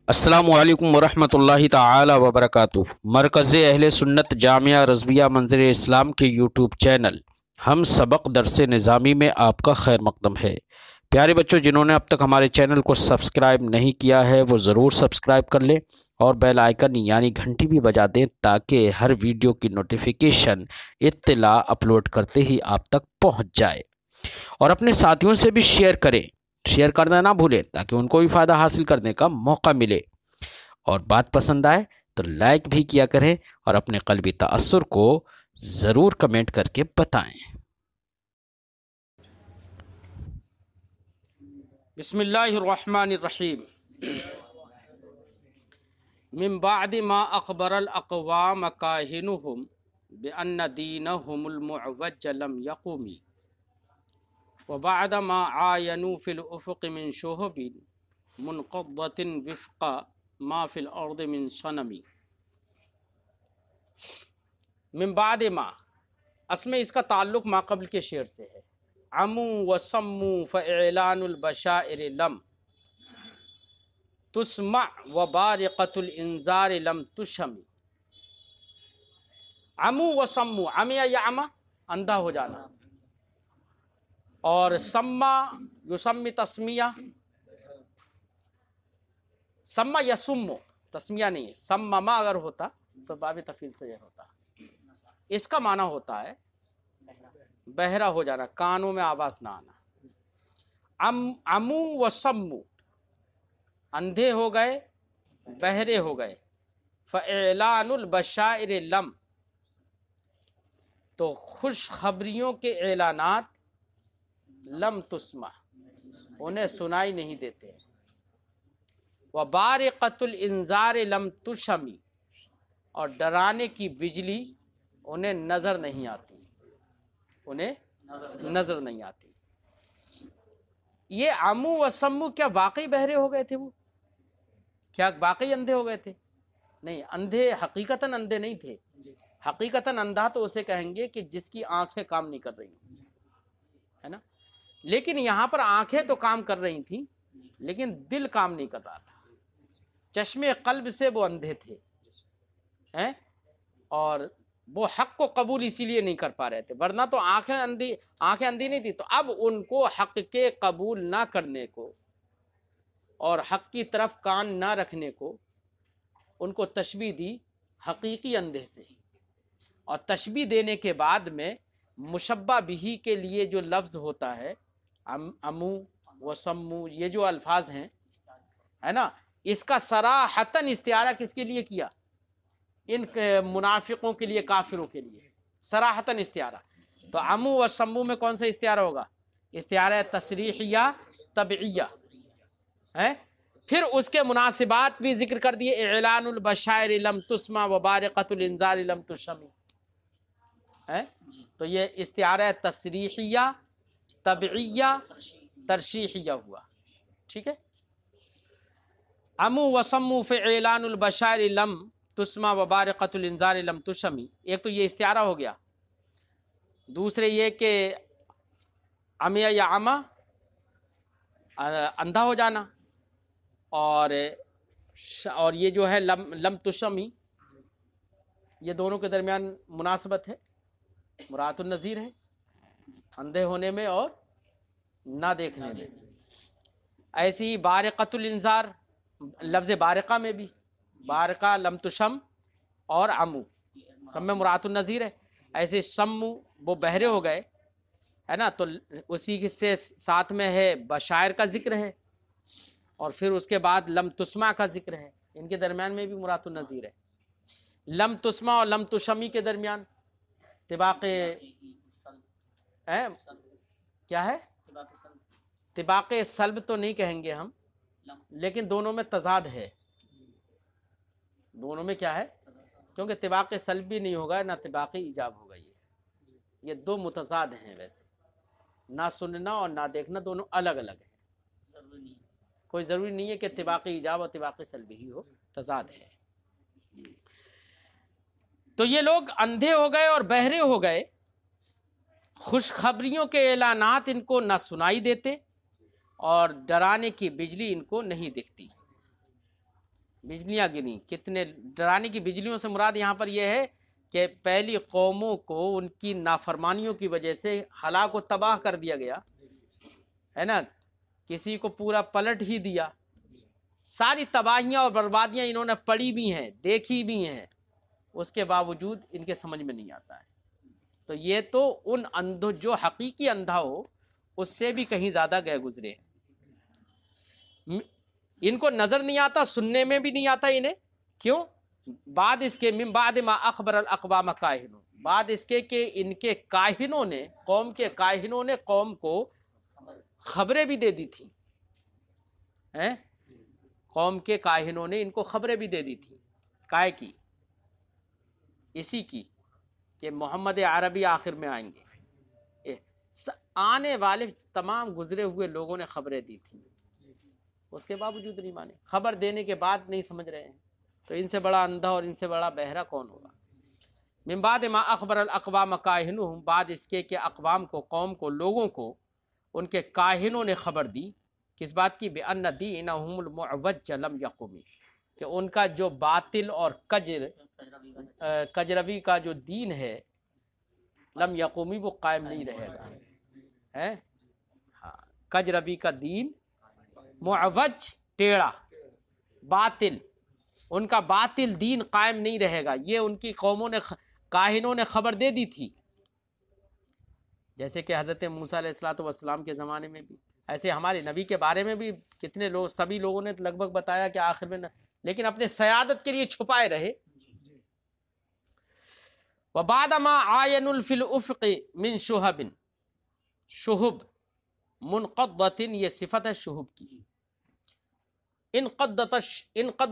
السلام علیکم ورحمۃ اللہ تعالی وبرکاتہ۔ مرکز اہل سنت جامعہ رضویہ منظر اسلام کے یوٹیوب چینل ہم سبق درس نظامی میں آپ کا خیر مقدم ہے۔ پیارے بچوں، جنہوں نے اب تک ہمارے چینل کو سبسکرائب نہیں کیا ہے وہ ضرور سبسکرائب کر لیں اور بیل آئیکن یعنی گھنٹی بھی بجا دیں تاکہ ہر ویڈیو کی نوٹیفیکیشن اطلاع اپلوڈ کرتے ہی آپ تک پہنچ جائے، اور اپنے ساتھیوں سے بھی شیئر کریں، شیئر کرنا نہ بھولیں تاکہ ان کو بھی فائدہ حاصل کرنے کا موقع ملے، اور بات پسند آئے تو لائک بھی کیا کریں اور اپنے قلبی تأثر کو ضرور کمنٹ کر کے بتائیں۔ بسم اللہ الرحمن الرحیم۔ من بعد ما اخبر الاقوام کاہنهم بان دینهم المعوج لم يقوم وبعد ما عاینوا فی الافق من شہب منقضة وفق ما فی الارض من صنم۔ من بعد ما، اصل میں اس کا تعلق ما قبل کے شعر سے ہے۔ عمو وسمو فاعلان البشائر لم تسمع وبارقۃ الانذار لم تشم۔ عمو وسمو، عمی یعمی اندھا ہو جانا، اور سما یسمی تسمیہ، سما یسمو تسمیہ نہیں ہے، سمما اگر ہوتا تو باب تفعیل سے یہ ہوتا۔ اس کا معنی ہوتا ہے بہرا ہو جانا، کانوں میں آواز نہ آنا۔ عمو و سمو، اندھے ہو گئے، بہرے ہو گئے۔ فاعلان البشائر لم، تو خوش خبریوں کے اعلانات لم تسمع، انہیں سنائی نہیں دیتے۔ وبارقۃ الانذار لم تشمی، اور ڈرانے کی بجلی انہیں نظر نہیں آتی، انہیں نظر نہیں آتی۔ یہ عمو و سمو کیا واقعی بہرے ہو گئے تھے؟ وہ کیا واقعی اندھے ہو گئے تھے؟ نہیں، اندھے حقیقتاً اندھے نہیں تھے۔ حقیقتاً اندھا تو اسے کہیں گے کہ جس کی آنکھیں کام نہیں کر رہی ہے نا، لیکن یہاں پر آنکھیں تو کام کر رہی تھیں لیکن دل کام نہیں کر رہا تھا، چشمے قلب سے وہ اندھے تھے، اور وہ حق کو قبول اسی لیے نہیں کر پا رہے تھے، ورنہ تو آنکھیں اندھی نہیں تھی۔ تو اب ان کو حق کے قبول نہ کرنے کو اور حق کی طرف کان نہ رکھنے کو ان کو تشبیہ دی حقیقی اندھے سے، اور تشبیہ دینے کے بعد میں مشبہ بہی کے لیے جو لفظ ہوتا ہے عمو و سمو، یہ جو الفاظ ہیں ہے نا، اس کا صراحتاً استعارہ کس کے لیے کیا؟ ان منافقوں کے لیے، کافروں کے لیے صراحتاً استعارہ۔ تو عمو و سمو میں کون سا استعارہ ہوگا؟ استعارہ تصریحیہ طبعیہ ہے۔ پھر اس کے مناسبات بھی ذکر کر دیے، اعلان البشائر لم تسمع وبارقۃ الانذار لم تشم ہے۔ تو یہ استعارہ تصریحیہ طبعیہ ترشیحیہ ہوا، ٹھیک ہے۔ عمو وسمو فاعلان البشائر لم تسمع وبارقۃ الانذار لم تشمی، ایک تو یہ استعارہ ہو گیا۔ دوسرے یہ کہ عمی یا عمى، اندھا ہو جانا، اور یہ جو ہے لم تشمی، یہ دونوں کے درمیان مناسبت ہے، مراد النظیر ہے، اندھے ہونے میں اور نہ دیکھنے میں۔ ایسی ہی بارقۃ الانذار، لفظ بارقہ میں بھی بارقہ لم تشم اور عمو سب میں مراد النظیر ہے۔ ایسے سمو وہ بہرے ہو گئے ہے نا، تو اسی سے ساتھ میں ہے بشائر کا ذکر ہے، اور پھر اس کے بعد لم تسمع کا ذکر ہے، ان کے درمیان میں بھی مراد النظیر ہے۔ لم تسمع اور لم تشمی کے درمیان طباق کیا ہے؟ طباق سلب تو نہیں کہیں گے ہم، لیکن دونوں میں تضاد ہے، دونوں میں کیا ہے؟ کیونکہ طباق سلب بھی نہیں ہوگا نہ طباق ایجاب ہوگا، یہ دو متضاد ہیں، ویسے نہ سننا اور نہ دیکھنا دونوں الگ الگ ہیں، کوئی ضروری نہیں ہے کہ طباق ایجاب اور طباق سلب ہی ہو، تضاد ہے۔ تو یہ لوگ اندھے ہو گئے اور بہرے ہو گئے، خوشخبریوں کے اعلانات ان کو نہ سنائی دیتے اور ڈرانے کی بجلی ان کو نہیں دکھتی۔ بجلیاں گریں. کتنے ڈرانے کی بجلیوں سے مراد یہاں پر یہ ہے کہ پہلی قوموں کو ان کی نافرمانیوں کی وجہ سے ہلاک و تباہ کر دیا گیا ہے نا. کسی کو پورا پلٹ ہی دیا. ساری تباہیاں اور بربادیاں انہوں نے پڑھی بھی ہیں، دیکھی بھی ہیں، اس کے باوجود ان کے سمجھ میں نہیں آتا ہے. تو یہ تو ان اندھوں جو حقیقی اندھا ہو اس سے بھی کہیں زیادہ گئے گزرے ہیں. ان کو نظر نہیں آتا، سننے میں بھی نہیں آتا انہیں. کیوں؟ بعد اس کے من بعد ما اخبر الاقوام کاہنون، بعد اس کے کہ ان کے کاہنوں نے، قوم کے کاہنوں نے قوم کو خبریں بھی دے دی تھیں. قوم کے کاہنوں نے ان کو خبریں بھی دے دی تھی. کائے کی؟ اسی کی کہ محمد عربی آخر میں آئیں گے. آنے والے تمام گزرے ہوئے لوگوں نے خبریں دی تھیں، اس کے باوجود نہیں مانے. خبر دینے کے بعد نہیں سمجھ رہے ہیں. تو ان سے بڑا اندھا اور ان سے بڑا بہرا کون ہوگا؟ من بعد ما اخبر الاقوام کاہنون، بعد اس کے کہ اقوام کو، قوم کو، لوگوں کو ان کے کاہنوں نے خبر دی. کس بات کی؟ بأن دینہم المعوج لم یقم، کہ ان کا جو باطل اور کجروی کا جو دین ہے، لم یقومی، وہ قائم نہیں رہے گا. ہاں، کجروی کا دین، معوج ٹیڑھا، باطل، ان کا باطل دین قائم نہیں رہے گا. یہ ان کی قوموں نے، کاہنوں نے خبر دے دی تھی. جیسے کہ حضرت موسیٰ علیہ السلام کے زمانے میں بھی، ایسے ہمارے نبی کے بارے میں بھی کتنے لوگ، سبھی لوگوں نے لگ بھگ بتایا کہ آخر میں لیکن اپنے سیادت کے لیے چھپائے رہے. وَبَعْدَ مَا عَايَنُوا فِي الْأُفْقِ مِنْ شُهُبٍ مُنْقَضَّةٍ، یہ صفت ہے شہب کی. انقض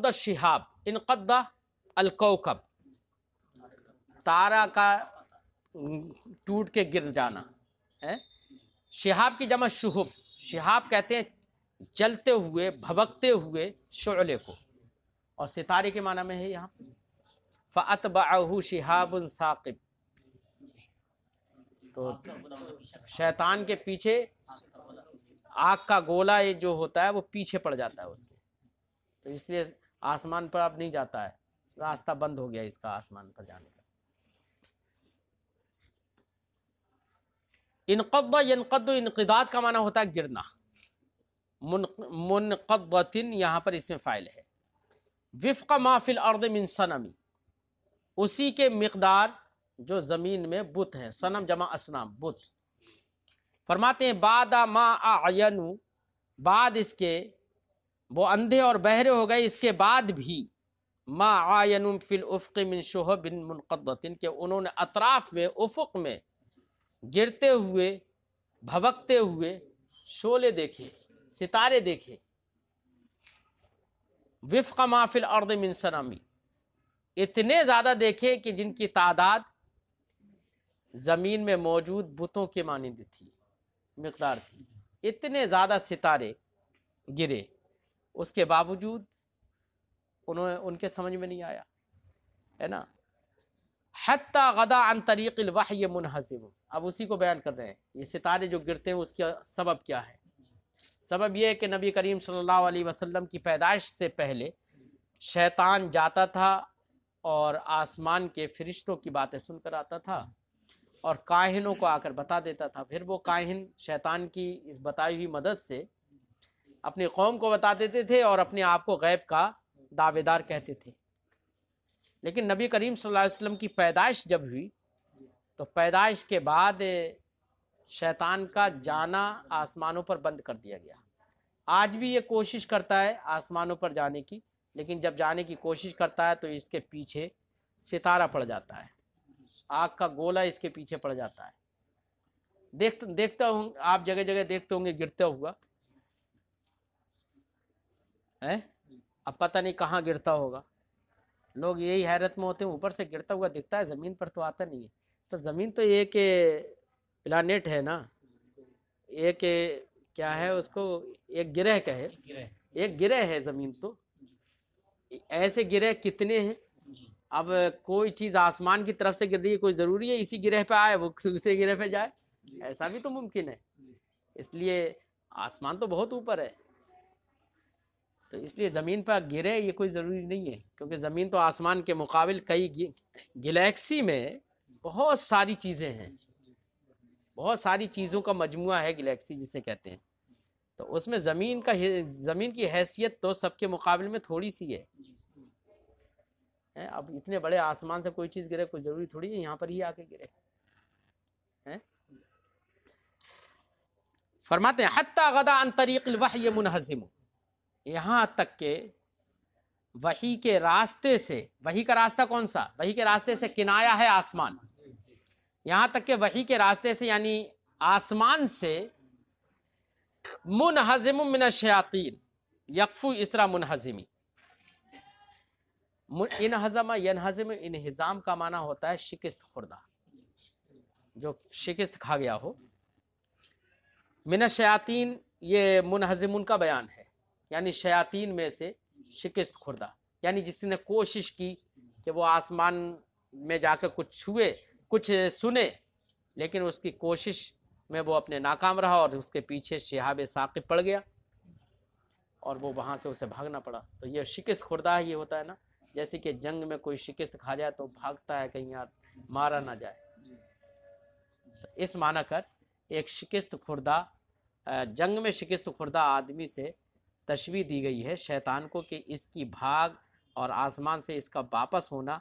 الشہاب، انقض الکوكب، تارا کا ٹوٹ کے گر جانا. شہاب کی جمع شہب. شہاب کہتے ہیں جلتے ہوئے، بھبکتے ہوئے شعلے کو، اور ستارے کے معنی میں ہے یہاں. فَأَتْبَعَهُ شِهَابٌ ثَاقِبٌ، تو شیطان کے پیچھے آگ کا گولا جو ہوتا ہے وہ پیچھے پڑ جاتا ہے اس کے. تو اس لیے آسمان پر اب نہیں جاتا ہے، راستہ بند ہو گیا اس کا آسمان پر جانے کا. انقض، ینقض، انقضاض کا معنی ہوتا ہے گرنا. منقضۃ یہاں پر اس میں فاعل ہے. وفق ما فی الارض من صنم، اسی کے مقدار جو زمین میں بت ہیں. صنم جمع اصنام، بت. فرماتے ہیں بعد ما اعینوا، بعد اس کے وہ اندھے اور بہرے ہو گئے اس کے بعد بھی، ما عاینوا فی الافق من شہب منقضۃ، کہ انہوں نے اطراف میں، افق میں گرتے ہوئے، بھبکتے ہوئے شعلے دیکھے، ستارے دیکھے. وفق ما فی الارض من صنم، اتنے زیادہ دیکھے کہ جن کی تعداد زمین میں موجود بتوں کے مانند تھی، مقدار تھی. اتنے زیادہ ستارے گرے، اس کے باوجود ان کے سمجھ میں نہیں آیا، ہے نا. حتی غدا عن طریق الوحی منحسب، اب اسی کو بیان کر رہے ہیں. یہ ستارے جو گرتے ہیں اس کا سبب کیا ہے؟ سبب یہ ہے کہ نبی کریم صلی اللہ علیہ وسلم کی پیدائش سے پہلے شیطان جاتا تھا اور آسمان کے فرشتوں کی باتیں سن کر آتا تھا اور کاہنوں کو آ کر بتا دیتا تھا. پھر وہ کاہن شیطان کی اس بتائی ہوئی مدد سے اپنی قوم کو بتا دیتے تھے اور اپنے آپ کو غیب کا دعوے دار کہتے تھے. لیکن نبی کریم صلی اللہ علیہ وسلم کی پیدائش جب ہوئی تو پیدائش کے بعد شیطان کا جانا آسمانوں پر بند کر دیا گیا. آج بھی یہ کوشش کرتا ہے آسمانوں پر جانے کی، لیکن جب جانے کی کوشش کرتا ہے تو اس کے پیچھے ستارہ پڑ جاتا ہے، آگ کا گولا اس کے پیچھے پڑ جاتا ہے. دیکھتا ہوں آپ جگہ جگہ دیکھتے ہوں گے گرتا ہوا، اب پتہ نہیں کہاں گرتا ہوگا. لوگ یہی حیرت میں ہوتے ہیں، اوپر سے گرتا ہوا دکھتا ہے، زمین پر تو آتا نہیں ہے. تو زمین تو ایک پلانٹ ہے نا، ایک کیا ہے اس کو، ایک گرہ کہے، ایک گرہ ہے زمین. تو ایسے گرہ کتنے ہیں؟ اب کوئی چیز آسمان کی طرف سے گر رہی ہے، کوئی ضروری ہے اسی گرہ پہ آئے وہ دوسرے گرہ پہ جائے؟ ایسا بھی تو ممکن ہے. اس لیے آسمان تو بہت اوپر ہے. تو اس لیے زمین پر گرے یہ کوئی ضروری نہیں ہے، کیونکہ زمین تو آسمان کے مقابل کئی گلیکسی میں بہت ساری چیزیں ہیں، بہت ساری چیزوں کا مجموعہ ہے گلیکسی جسے کہتے ہیں، تو اس میں زمین کی حیثیت تو سب کے مقابل میں تھوڑی سی ہے۔ اب اتنے بڑے آسمان سے کوئی چیز گرے کوئی ضروری تھوڑی ہے یہاں پر ہی آ کے گرے۔ فرماتے ہیں حتی غدا عن طریق الوحی منہزم، یہاں تک کہ وحی کے راستے سے، وحی کا راستہ کون سا؟ وحی کے راستے سے کنایا ہے آسمان، یہاں تک کہ وحی کے راستے سے یعنی آسمان سے منہزم من الشیاطین یقفو اسرا منہزمی، انہزم ینہزم، انہزام کا معنی ہوتا ہے شکست خوردہ، جو شکست کھا گیا ہو۔ من الشیاطین یہ منہزمون کا بیان ہے، یعنی شیاطین میں سے شکست خوردہ، یعنی جس نے کوشش کی کہ وہ آسمان میں جا کے کچھ چھوئے کچھ سنے، لیکن اس کی کوشش میں وہ اپنے ناکام رہا اور اس کے پیچھے شہاب ثاقب پڑ گیا اور وہ وہاں سے اسے بھاگنا پڑا۔ تو یہ شکست خوردہ یہ ہوتا ہے نا، جیسے کہ جنگ میں کوئی شکست کھا جائے تو بھاگتا ہے کہیں یار مارا نہ جائے، تو اس معنی کر ایک شکست خوردہ، جنگ میں شکست خوردہ آدمی سے تشبیہ دی گئی ہے شیطان کو کہ اس کی بھاگ اور آسمان سے اس کا واپس ہونا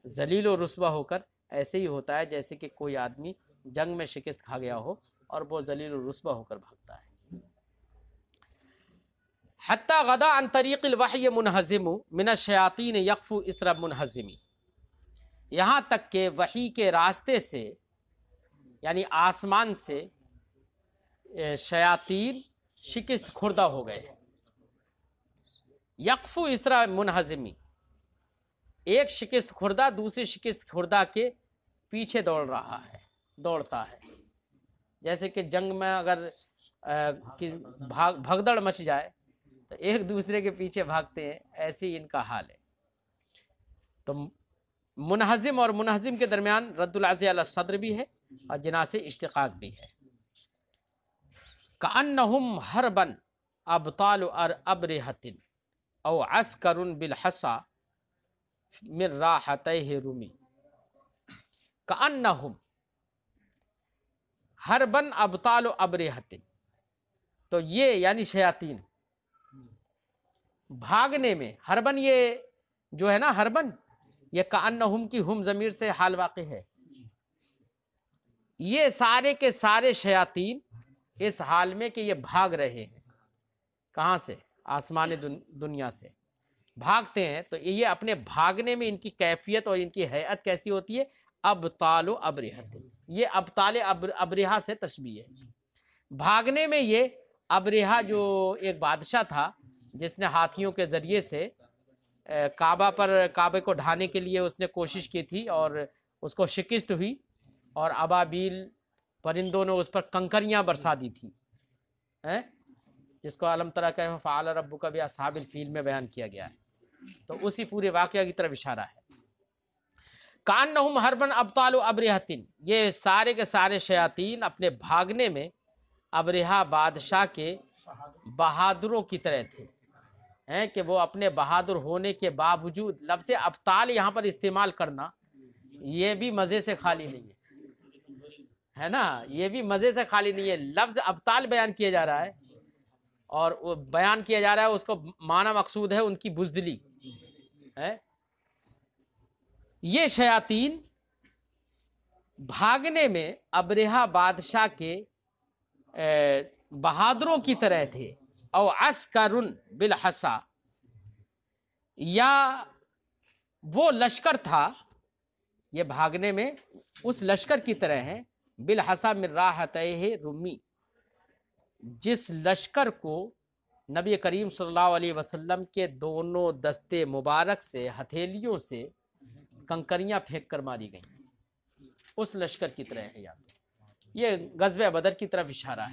ذلیل و رسوا ہو کر ایسے ہی ہوتا ہے جیسے کہ کوئی آدمی جنگ میں شکست کھا گیا ہو اور وہ ذلیل و رسوا ہو کر بھاگتا ہے۔ حتی غدا عن طریق الوحی منہزم من الشیاطین یقفو اسرا منہزمی، یہاں تک کہ وحی کے راستے سے یعنی آسمان سے شیاطین شکست خوردہ ہو گئے۔ یقفو اسرا منہزمی، ایک شکست خوردہ دوسری شکست خوردہ کے پیچھے دوڑتا ہے، جیسے کہ جنگ میں اگر بھگدڑ مچ جائے تو ایک دوسرے کے پیچھے بھاگتے ہیں، ایسے ہی ان کا حال ہے۔ تو منہزم اور منہزم کے درمیان رد العزی علی الصدر بھی ہے اور جناس اشتقاق بھی ہے۔ کأنہم حربا ابطال ابرہۃ او عسکر بالحصا من راحتیہ رمی، کأنہم حربا ابطال ابرہۃ، تو یہ یعنی شیاطین بھاگنے میں، حربن یہ جو ہے نا حربن یہ کأنہم کی ہم ضمیر سے حال واقع ہے، یہ سارے کے سارے شیاطین اس حال میں کہ یہ بھاگ رہے ہیں، کہاں سے؟ آسمان دنیا سے بھاگتے ہیں، تو یہ اپنے بھاگنے میں ان کی کیفیت اور ان کی ہیئت کیسی ہوتی ہے؟ ابطال و ابرہۃ، یہ ابطال ابرہا سے تشبیہ ہے۔ بھاگنے میں یہ ابرہا جو ایک بادشاہ تھا جس نے ہاتھیوں کے ذریعے سے کعبے کو ڈھانے کے لیے اس نے کوشش کی تھی اور اس کو شکست ہوئی اور ابابیل پرندوں نے اس پر کنکریاں برسا دی تھی، جس کو علم تری کیف فعل ربک باصحاب الفیل میں بیان کیا گیا ہے، تو اسی پورے واقعہ کی طرف اشارہ ہے۔ کأنہم حربا ابطال ابرہۃ، یہ سارے کے سارے شیاطین اپنے بھاگنے میں ابرہا بادشاہ کے بہادروں کی طرح تھے، کہ وہ اپنے بہادر ہونے کے باوجود، لفظ ابطال یہاں پر استعمال کرنا یہ بھی مزے سے خالی نہیں ہے نا، یہ بھی مزے سے خالی نہیں ہے۔ لفظ ابطال بیان کیا جا رہا ہے اور وہ بیان کیا جا رہا ہے، اس کو معنی مقصود ہے ان کی بزدلی ہے۔ یہ شیاطین بھاگنے میں ابرہا بادشاہ کے بہادروں کی طرح تھے، او عسکر بالحصا، یا وہ لشکر تھا، یہ بھاگنے میں اس لشکر کی طرح ہے، بالحصا من راحتیہ رمی، جس لشکر کو نبی کریم صلی اللہ علیہ وسلم کے دونوں دستے مبارک سے ہتھیلیوں سے کنکریاں پھینک کر ماری گئیں، اس لشکر کی طرح ہے۔ یہ غزوہ بدر کی طرف اشارہ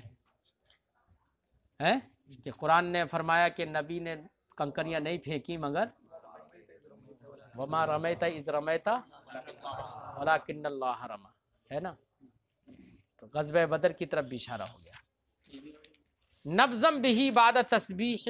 ہے کہ قرآن نے فرمایا کہ نبی نے کنکریاں نہیں پھینکی مگر وما رمیت اذ رمیت ولکن اللہ رمی، ہے نا، تو غزوہ بدر کی طرف بھی اشارہ ہو گیا۔ نبذم بہ بعد تسبیح